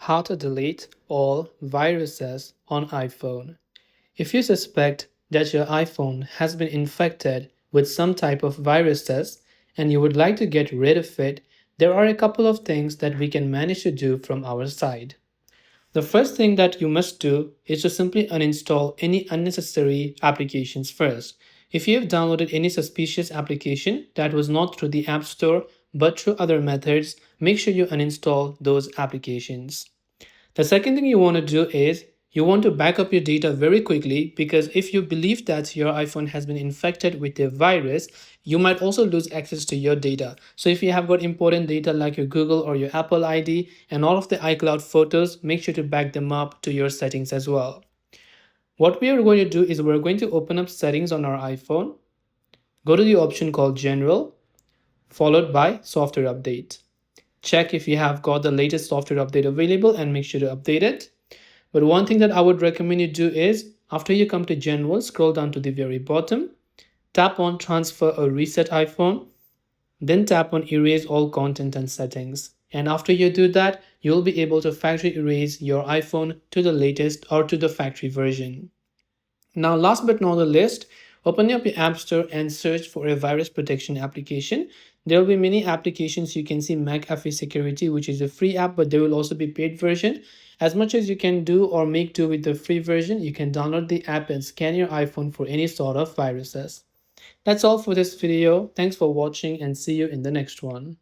how to delete all viruses on iPhone. If you suspect that your iPhone has been infected with some type of viruses and you would like to get rid of it, there are a couple of things that we can manage to do from our side. The first thing that you must do is to simply uninstall any unnecessary applications first. If you have downloaded any suspicious application that was not through the App Store but through other methods, make sure you uninstall those applications. The second thing you want to do is you want to back up your data very quickly, because if you believe that your iPhone has been infected with a virus, you might also lose access to your data. So if you have got important data like your Google or your Apple ID and all of the iCloud photos, make sure to back them up to your settings as well. What we are going to do is we're going to open up settings on our iPhone, go to the option called General, followed by Software Update. Check if you have got the latest software update available and make sure to update it. But one thing that I would recommend you do is, after you come to General, scroll down to the very bottom, tap on Transfer or Reset iPhone, then tap on Erase All Content and Settings. And after you do that, you'll be able to factory erase your iPhone to the latest or to the factory version. Now, last but not the least, open up your App Store and search for a virus protection application. There will be many applications. You can see McAfee Security, which is a free app, but there will also be paid version. As much as you can do or make do with the free version, you can download the app and scan your iPhone for any sort of viruses. That's all for this video. Thanks for watching and see you in the next one.